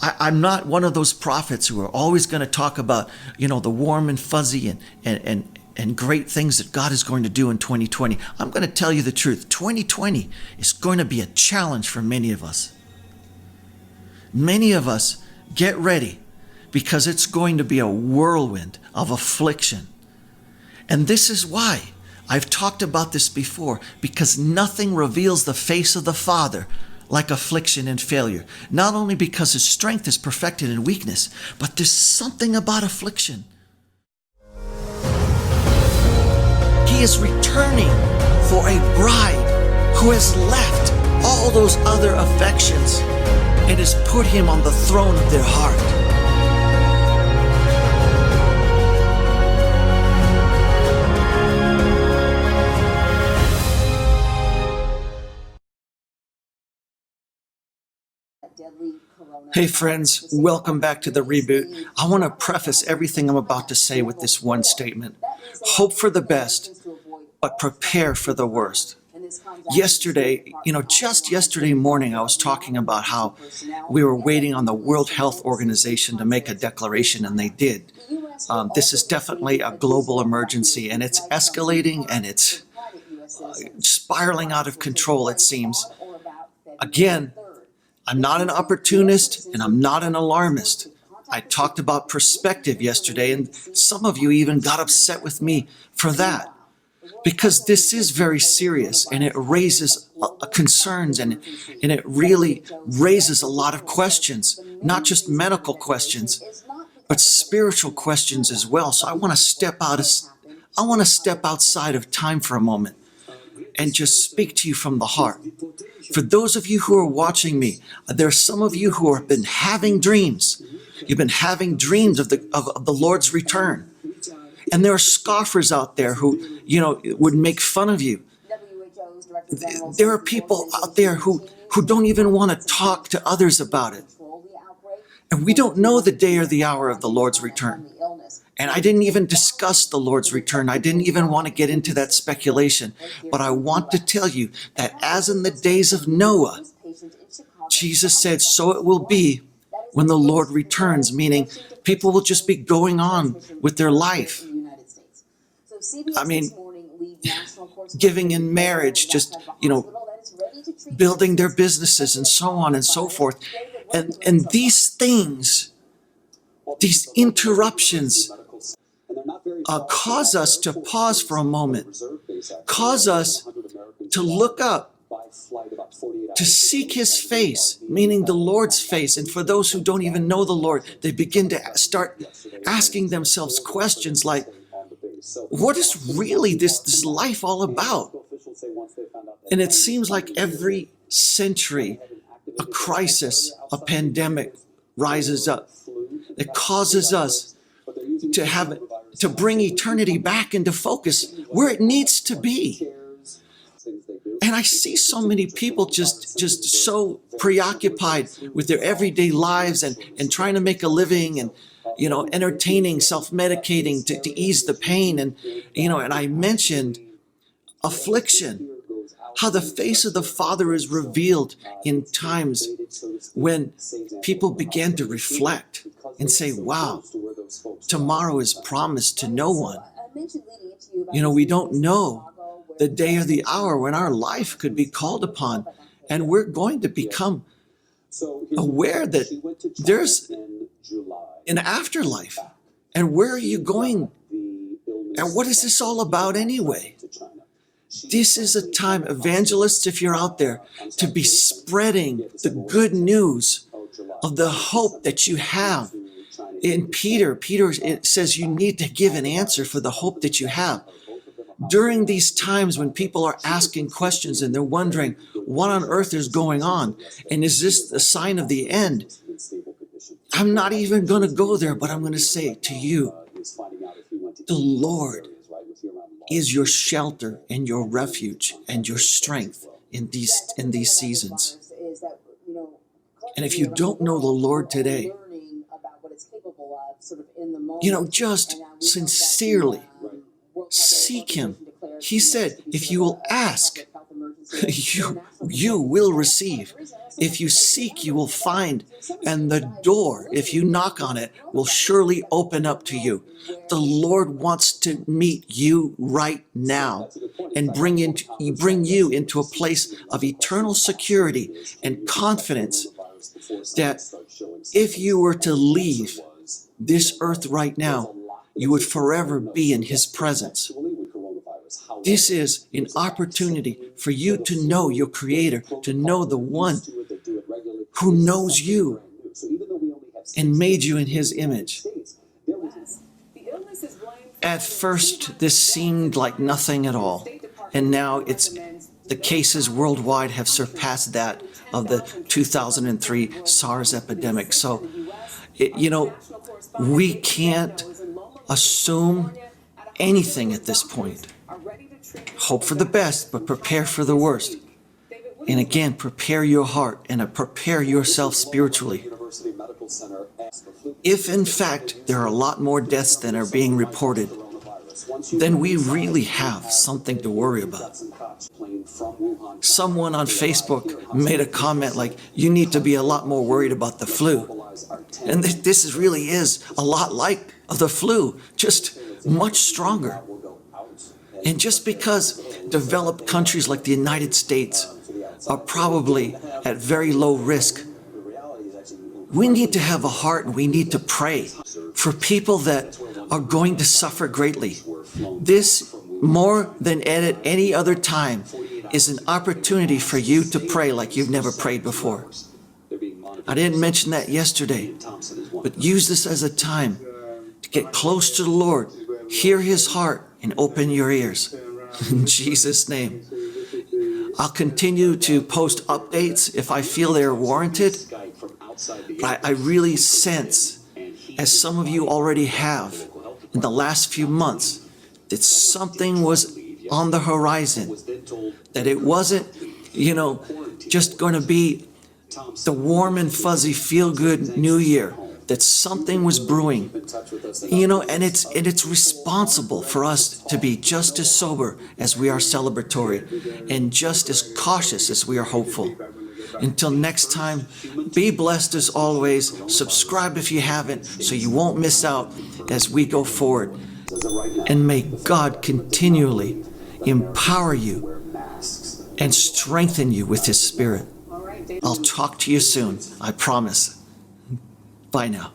I'm not one of those prophets who are always going to talk about, the warm and fuzzy and great things that God is going to do in 2020. I'm going to tell you the truth. 2020 is going to be a challenge for many of us. Many of us get ready because it's going to be a whirlwind of affliction. And this is why I've talked about this before, because nothing reveals the face of the Father like affliction and failure. Not only because his strength is perfected in weakness, but there's something about affliction. He is returning for a bride who has left all those other affections and has put him on the throne of their heart. Hey friends, welcome back to the reboot. I want to preface everything I'm about to say with this one statement. Hope for the best, but prepare for the worst. Yesterday, just yesterday morning, I was talking about how we were waiting on the World Health Organization to make a declaration, and they did. This is definitely a global emergency, and it's escalating, and it's spiraling out of control, it seems. Again, I'm not an opportunist and I'm not an alarmist. I talked about perspective yesterday, and some of you even got upset with me for that, because this is very serious and it raises concerns and it really raises a lot of questions, not just medical questions, but spiritual questions as well. So I want to step outside of time for a moment and just speak to you from the heart. For those of you who are watching me, there are some of you who have been having dreams. You've been having dreams of the Lord's return. And there are scoffers out there who, would make fun of you. There are people out there who don't even want to talk to others about it. And we don't know the day or the hour of the Lord's return. And I didn't even discuss the Lord's return. I didn't even want to get into that speculation. But I want to tell you that as in the days of Noah, Jesus said, so it will be when the Lord returns, meaning people will just be going on with their life. I mean, giving in marriage, just, building their businesses and so on and so forth. And these things, these interruptions, cause us to pause for a moment, cause us to look up, to seek his face, meaning the Lord's face. And for those who don't even know the Lord, they begin to start asking themselves questions like, what is really this life all about? And it seems like every century, a crisis, a pandemic rises up that causes us to bring eternity back into focus where it needs to be. And I see so many people just so preoccupied with their everyday lives and trying to make a living and, entertaining, self-medicating to ease the pain. And, and I mentioned affliction, how the face of the Father is revealed in times when people began to reflect and say, wow, tomorrow is promised to no one. We don't know the day or the hour when our life could be called upon, and we're going to become aware that there's an afterlife. And where are you going? And what is this all about anyway? This is a time, evangelists, if you're out there, to be spreading the good news of the hope that you have. In Peter, it says you need to give an answer for the hope that you have. During these times when people are asking questions and they're wondering what on earth is going on, and is this the sign of the end? I'm not even going to go there, but I'm going to say to you, the Lord is your shelter and your refuge and your strength in these seasons. And if you don't know the Lord today, just sincerely seek him. He said, if you will ask, you will receive. If you seek, you will find, and the door, if you knock on it, will surely open up to you. The Lord wants to meet you right now and bring you into a place of eternal security and confidence that if you were to leave this earth right now, you would forever be in His presence. This is an opportunity for you to know your Creator, to know the one who knows you and made you in His image. At first, this seemed like nothing at all, and now the cases worldwide have surpassed that of the 2003 SARS epidemic. So, we can't assume anything at this point. Hope for the best, but prepare for the worst. And again, prepare your heart and prepare yourself spiritually. If in fact there are a lot more deaths than are being reported, then we really have something to worry about. Someone on Facebook made a comment like, you need to be a lot more worried about the flu. And this really is a lot like the flu, just much stronger. And just because developed countries like the United States are probably at very low risk, we need to have a heart and we need to pray for people that are going to suffer greatly. This, more than at any other time, is an opportunity for you to pray like you've never prayed before. I didn't mention that yesterday, but use this as a time to get close to the Lord, hear His heart, and open your ears. In Jesus' name. I'll continue to post updates if I feel they're warranted. But I really sense, as some of you already have, in the last few months, that something was on the horizon. That it wasn't, just going to be the warm and fuzzy feel-good New Year. That something was brewing, and it's responsible for us to be just as sober as we are celebratory and just as cautious as we are hopeful. Until next time, be blessed as always. Subscribe if you haven't so you won't miss out as we go forward. And may God continually empower you and strengthen you with His Spirit. I'll talk to you soon, I promise. Bye now.